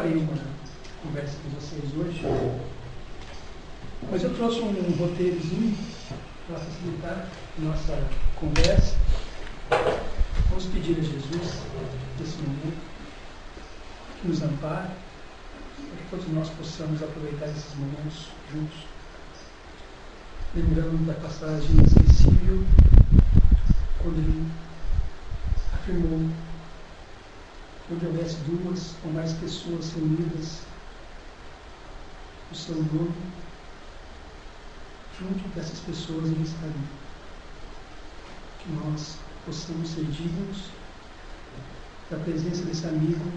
farei uma conversa com vocês hoje, mas eu trouxe um roteirozinho para facilitar nossa conversa. Vamos pedir a Jesus, nesse momento, que nos ampare, para que todos nós possamos aproveitar esses momentos juntos. Lembrando da passagem inesquecível, quando ele afirmou: onde houvesse duas ou mais pessoas reunidas no seu nome, junto dessas pessoas ele estaria. Que nós possamos ser dignos da presença desse amigo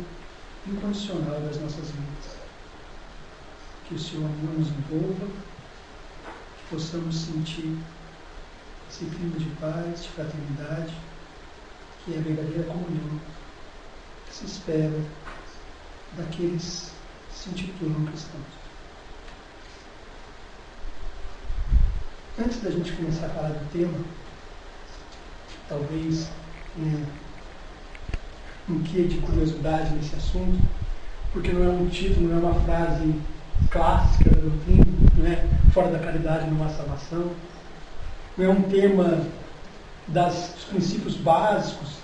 incondicional das nossas vidas. Que o seu amor nos envolva, que possamos sentir esse clima de paz, de fraternidade, que é a verdadeira comunhão que se espera daqueles que se intitulam cristãos. Antes da gente começar a falar do tema, talvez um quê de curiosidade nesse assunto, porque não é um título, não é uma frase clássica da doutrina, não é fora da caridade não há salvação, não é um tema dos princípios básicos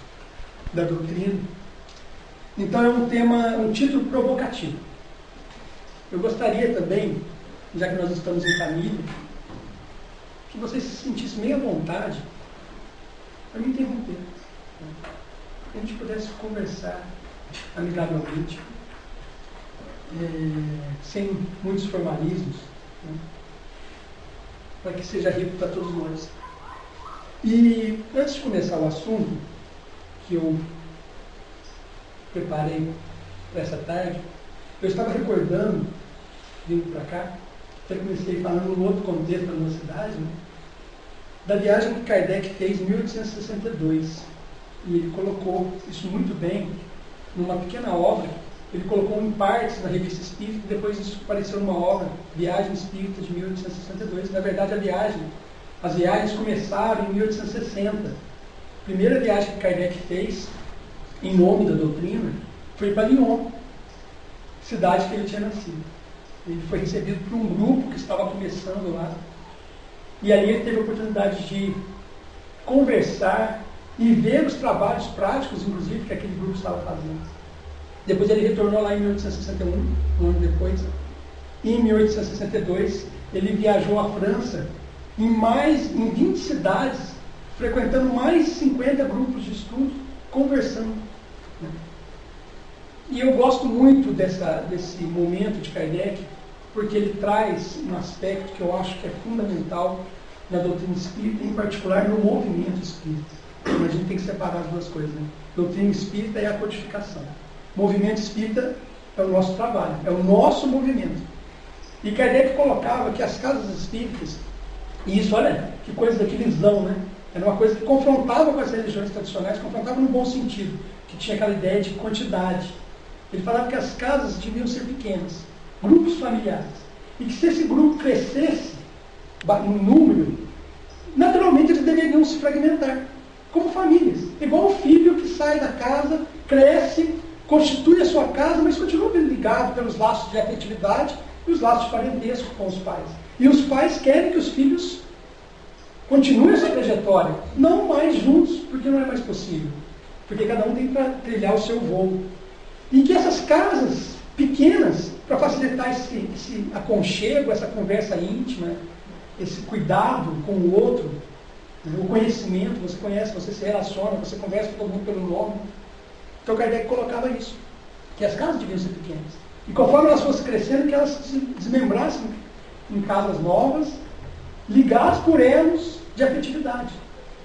da doutrina. Então é um título provocativo. Eu gostaria também, já que nós estamos em família, que vocês se sentissem meio à vontade para me interromper. Que a gente pudesse conversar amigavelmente, sem muitos formalismos, para que seja rico para todos nós. E antes de começar o assunto que eu preparei para essa tarde, eu estava recordando, vindo para cá, até comecei falando num outro contexto da nossa cidade, da viagem que Kardec fez em 1862. E ele colocou isso muito bem numa pequena obra. Ele colocou em partes na Revista Espírita, e depois isso apareceu numa obra, Viagem Espírita de 1862. Na verdade, as viagens começaram em 1860. A primeira viagem que Kardec fez, em nome da doutrina, foi para Lyon, cidade que ele tinha nascido. Ele foi recebido por um grupo que estava começando lá. E ali ele teve a oportunidade de conversar e ver os trabalhos práticos, inclusive, que aquele grupo estava fazendo. Depois ele retornou lá em 1861, um ano depois. E em 1862 ele viajou à França em 20 cidades, frequentando mais de 50 grupos de estudo, conversando. E eu gosto muito desse momento de Kardec, porque ele traz um aspecto que eu acho que é fundamental na doutrina espírita, em particular no movimento espírita. Mas a gente tem que separar as duas coisas, né? Doutrina espírita é a codificação. Movimento espírita é o nosso trabalho, é o nosso movimento. E Kardec colocava que as casas espíritas, e isso, olha, que coisa daquele visão, né? Era uma coisa que confrontava com as religiões tradicionais, confrontava no bom sentido, que tinha aquela ideia de quantidade. Ele falava que as casas deviam ser pequenas, grupos familiares, e que se esse grupo crescesse no número, naturalmente eles deveriam se fragmentar, como famílias. Igual o filho que sai da casa, cresce, constitui a sua casa, mas continua ligado pelos laços de afetividade e os laços de parentesco com os pais. E os pais querem que os filhos continuem essa trajetória, não mais juntos, porque não é mais possível, porque cada um tem para trilhar o seu voo. E que essas casas pequenas, para facilitar esse aconchego, essa conversa íntima, esse cuidado com o outro, o conhecimento, você conhece, você se relaciona, você conversa com todo mundo pelo nome. Então Kardec colocava isso, que as casas deviam ser pequenas. E conforme elas fossem crescendo, que elas se desmembrassem em casas novas, ligadas por elos de afetividade.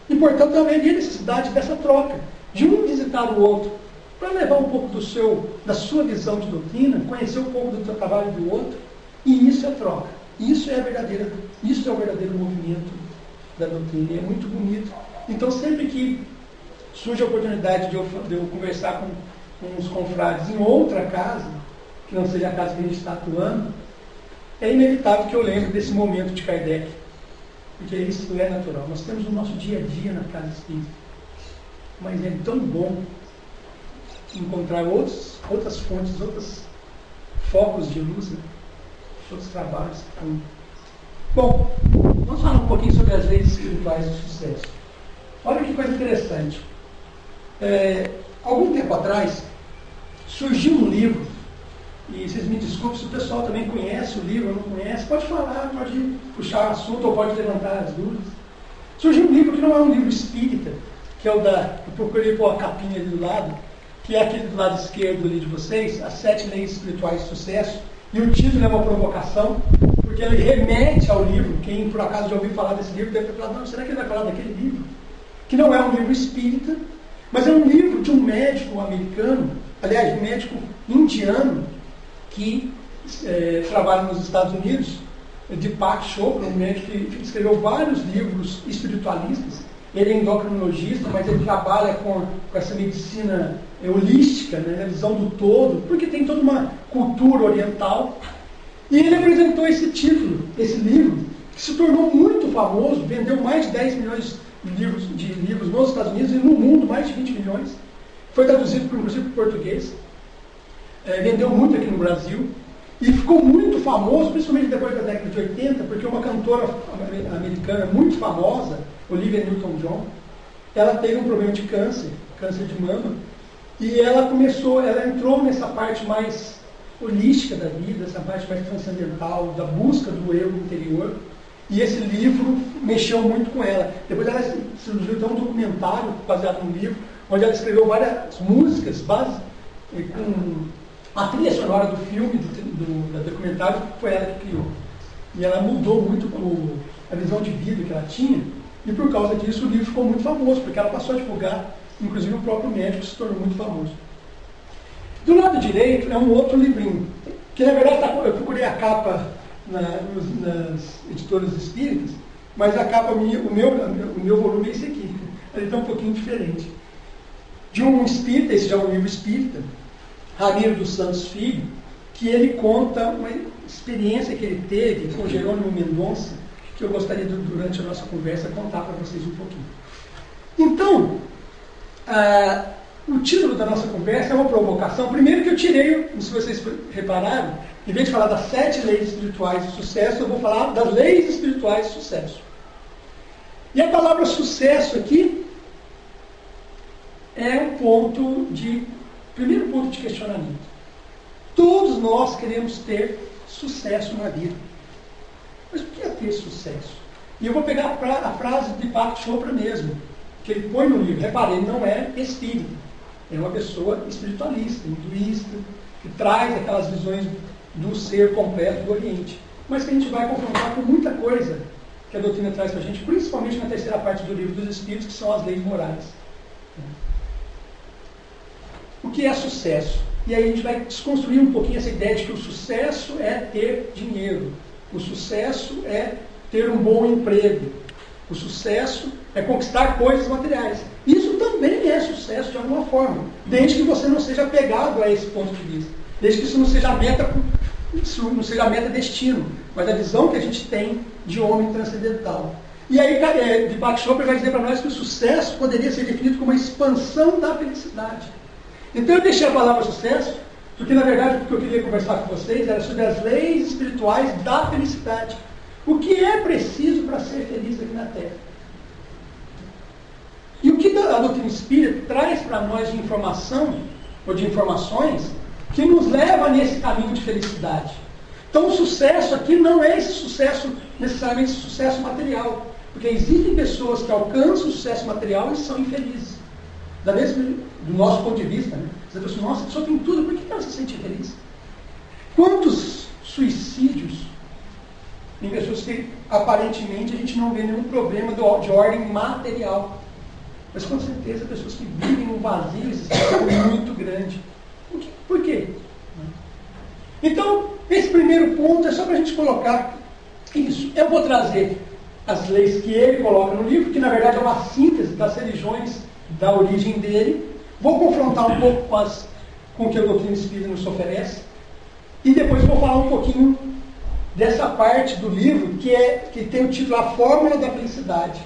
E, portanto, também havia necessidade dessa troca, de um visitar o outro, para levar um pouco da sua visão de doutrina, conhecer um pouco do trabalho do outro, e isso é troca. Isso é o verdadeiro movimento da doutrina, e é muito bonito. Então, sempre que surge a oportunidade de eu conversar com os confrades em outra casa, que não seja a casa que a gente está atuando, é inevitável que eu lembre desse momento de Kardec, porque isso é natural. Nós temos o nosso dia a dia na casa espírita, mas é tão bom encontrar outras fontes, outras focos de luz, né? Todos os trabalhos. Bom, vamos falar um pouquinho sobre as leis espirituais do sucesso. Olha que coisa interessante. Algum tempo atrás, surgiu um livro, e vocês me desculpem se o pessoal também conhece o livro ou não conhece, pode falar, pode puxar o assunto ou pode levantar as dúvidas. Surgiu um livro que não é um livro espírita, que é o eu procurei pôr a capinha ali do lado, que é aquele do lado esquerdo ali de vocês, As 7 Leis Espirituais de Sucesso, e o título é uma provocação, porque ele remete ao livro. Quem por acaso já ouviu falar desse livro deve ter falado, não, será que ele vai falar daquele livro? Que não é um livro espírita, mas é um livro de um médico americano, aliás, um médico indiano, que trabalha nos Estados Unidos, Deepak Chopra, um médico que escreveu vários livros espiritualistas. Ele é endocrinologista, mas ele trabalha com essa medicina holística, né, a visão do todo, porque tem toda uma cultura oriental. E ele apresentou esse título, esse livro, que se tornou muito famoso, vendeu mais de 10 milhões de livros nos Estados Unidos e no mundo, mais de 20 milhões. Foi traduzido, inclusive, para o português. Vendeu muito aqui no Brasil. E ficou muito famoso, principalmente depois da década de 80, porque uma cantora americana muito famosa, Olivia Newton-John, ela teve um problema de câncer de mama, e ela entrou nessa parte mais holística da vida, essa parte mais transcendental, da busca do eu interior, e esse livro mexeu muito com ela. Depois ela surgiu até um documentário baseado no livro, onde ela escreveu várias músicas, com a trilha sonora do filme, do documentário, foi ela que criou. E ela mudou muito a visão de vida que ela tinha, e por causa disso o livro ficou muito famoso, porque ela passou a divulgar, inclusive o próprio médico se tornou muito famoso. Do lado direito é um outro livrinho, que na verdade eu procurei a capa nas editoras espíritas, mas a capa o meu volume é esse aqui. Ele está um pouquinho diferente. De um espírita, esse já é um livro espírita, Ramiro dos Santos Filho, que ele conta uma experiência que ele teve com Jerônimo Mendonça, que eu gostaria, durante a nossa conversa, contar para vocês um pouquinho. Então, o título da nossa conversa é uma provocação. Primeiro que eu tirei, se vocês repararam, em vez de falar das 7 leis espirituais de sucesso, eu vou falar das leis espirituais de sucesso. E a palavra sucesso aqui é primeiro ponto de questionamento. Todos nós queremos ter sucesso na vida. Mas o que é ter sucesso? E eu vou pegar a frase de Deepak Chopra mesmo, que ele põe no livro. Reparem, ele não é espírita. É uma pessoa espiritualista, hinduísta, que traz aquelas visões do ser completo do Oriente. Mas que a gente vai confrontar com muita coisa que a doutrina traz para a gente, principalmente na terceira parte do livro dos Espíritos, que são as leis morais. O que é sucesso? E aí a gente vai desconstruir um pouquinho essa ideia de que o sucesso é ter dinheiro. O sucesso é ter um bom emprego. O sucesso é conquistar coisas materiais. Isso também é sucesso de alguma forma, desde que você não seja apegado a esse ponto de vista. Desde que isso não seja meta destino, mas a visão que a gente tem de homem transcendental. E aí, Deepak Chopra vai dizer para nós que o sucesso poderia ser definido como uma expansão da felicidade. Então eu deixei a palavra sucesso, porque na verdade o que eu queria conversar com vocês era sobre as leis espirituais da felicidade. O que é preciso para ser feliz aqui na Terra? E o que a doutrina espírita traz para nós de informação, ou de informações, que nos leva nesse caminho de felicidade. Então o sucesso aqui não é esse sucesso, necessariamente esse sucesso material, porque existem pessoas que alcançam o sucesso material e são infelizes. Do nosso ponto de vista, né? Você fala assim, nossa, a pessoa tem tudo, por que ela se sente feliz? Quantos suicídios em pessoas que aparentemente a gente não vê nenhum problema de ordem material, mas com certeza pessoas que vivem um vazio existencial muito grande. Por quê? Então, esse primeiro ponto é só para a gente colocar isso. Eu vou trazer as leis que ele coloca no livro, que na verdade é uma síntese das religiões da origem dele. Vou confrontar um pouco com o que a doutrina espírita nos oferece. E depois vou falar um pouquinho dessa parte do livro que tem o título A Fórmula da Felicidade,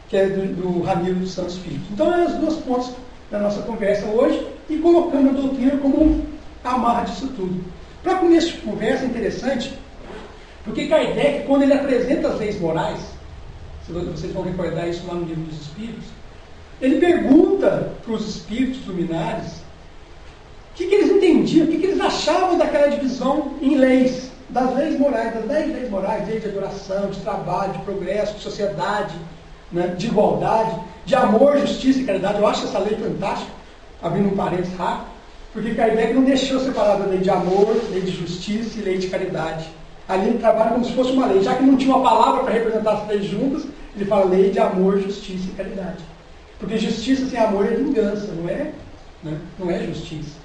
que é do Ramiro dos Santos Filho. Então, é os 2 pontos da nossa conversa hoje, e colocando a doutrina como amarra disso tudo. Para começo de conversa é interessante, porque Kardec, quando ele apresenta as leis morais, vocês vão recordar isso lá no Livro dos Espíritos, ele pergunta para os espíritos luminares o que eles entendiam, o que eles achavam daquela divisão em leis, das leis morais, das 10 leis morais, lei de adoração, de trabalho, de progresso, de sociedade, né, de igualdade, de amor, justiça e caridade. Eu acho essa lei fantástica, abrindo um parênteses rápido, porque Kardec não deixou separada a lei de amor, lei de justiça e lei de caridade. Ali ele trabalha como se fosse uma lei, já que não tinha uma palavra para representar as leis juntas, ele fala lei de amor, justiça e caridade. Porque justiça sem amor é vingança, não é? Né? Não é justiça.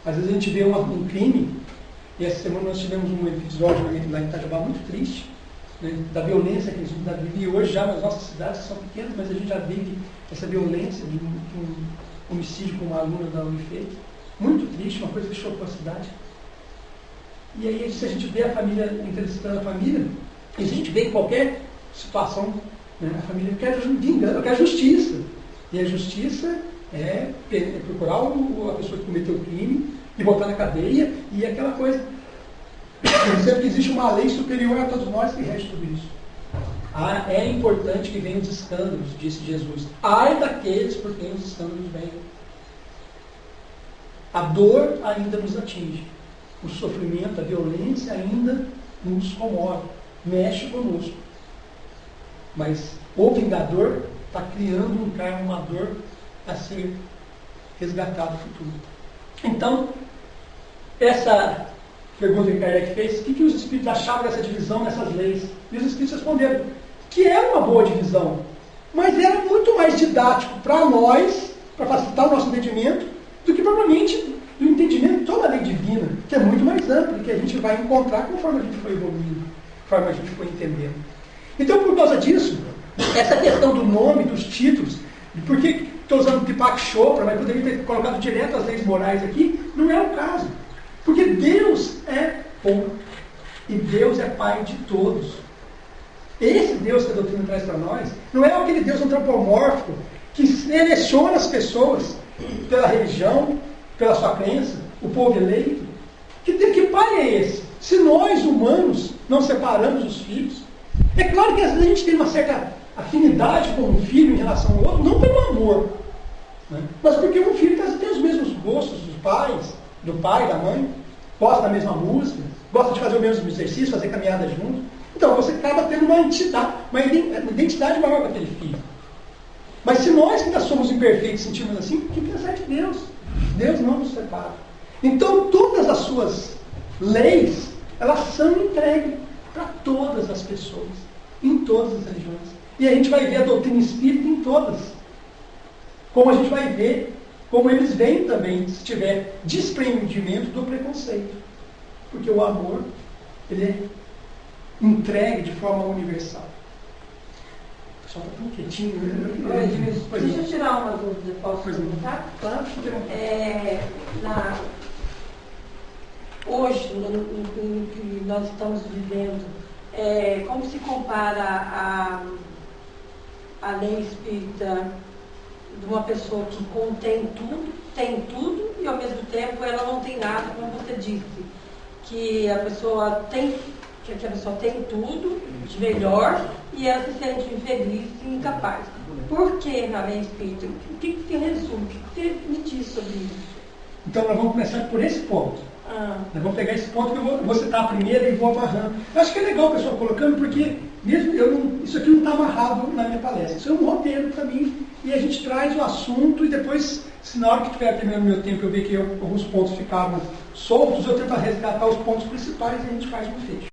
Às vezes a gente vê um crime, e essa semana nós tivemos um episódio lá em Itajubá muito triste, né, da violência que a gente ainda vive hoje, já nas nossas cidades, que são pequenas, mas a gente já vive essa violência de um homicídio com uma aluna da UNIFE. Muito triste, uma coisa que chocou a cidade. E aí, se a gente vê a família, entrevistando a família, e se a gente vê em qualquer situação, né, a família quer vingança, quer justiça. E a justiça é procurar a pessoa que cometeu o crime e botar na cadeia, e aquela coisa. Sempre que existe uma lei superior a todos nós que rege tudo isso. É importante que venham os escândalos, disse Jesus. Ai daqueles por quem os escândalos vêm. A dor ainda nos atinge. O sofrimento, a violência ainda nos comove, mexe conosco. Mas o vingador está criando um karma, uma dor a ser resgatado no futuro. Então, essa pergunta que Kardec fez, o que os espíritos achavam dessa divisão, dessas leis? E os espíritos responderam que era uma boa divisão, mas era muito mais didático para nós, para facilitar o nosso entendimento, do que propriamente do entendimento de toda a lei divina, que é muito mais ampla e que a gente vai encontrar conforme a gente foi evoluindo, conforme a gente foi entendendo. Então, por causa disso, essa questão do nome, dos títulos, por que estou usando Deepak Chopra, mas poderia ter colocado direto as leis morais aqui, não é o caso. Porque Deus é bom. E Deus é Pai de todos. Esse Deus que a doutrina traz para nós, não é aquele Deus antropomórfico que seleciona as pessoas pela religião, pela sua crença, o povo eleito. Que pai é esse? Se nós, humanos, não separamos os filhos, é claro que às vezes a gente tem uma certa afinidade com um filho em relação ao outro, não pelo amor, né? Mas porque um filho tem os mesmos gostos dos pais, do pai, da mãe, gosta da mesma música, gosta de fazer o mesmo exercício, fazer caminhada junto. Então você acaba tendo uma identidade maior com aquele filho. Mas se nós que ainda somos imperfeitos sentimos assim, o que pensar de Deus? Deus não nos separa. Então todas as suas leis, elas são entregues para todas as pessoas, em todas as religiões. E a gente vai ver a doutrina espírita em todas. Como a gente vai ver, como eles veem também, se tiver desprendimento do preconceito. Porque o amor, ele é entregue de forma universal. Só está tão quietinho. Deixa eu tirar uma dúvida, posso perguntar? Claro. Hoje, no que nós estamos vivendo, como se compara a lei espírita de uma pessoa que contém tudo, tem tudo, e ao mesmo tempo ela não tem nada, como você disse, que a pessoa tem tudo de melhor e ela se sente infeliz e incapaz. Por que na lei espírita? O que se resume? O que você me diz sobre isso? Então nós vamos começar por esse ponto. Nós vamos pegar esse ponto que eu vou citar a primeira e vou amarrando. Eu acho que é legal o pessoal colocando, porque mesmo isso aqui não está amarrado na minha palestra. Isso é um roteiro para mim. E a gente traz o assunto e depois, se na hora que estiver terminando o meu tempo eu ver que alguns pontos ficaram soltos, eu tento resgatar os pontos principais e a gente faz um fecho.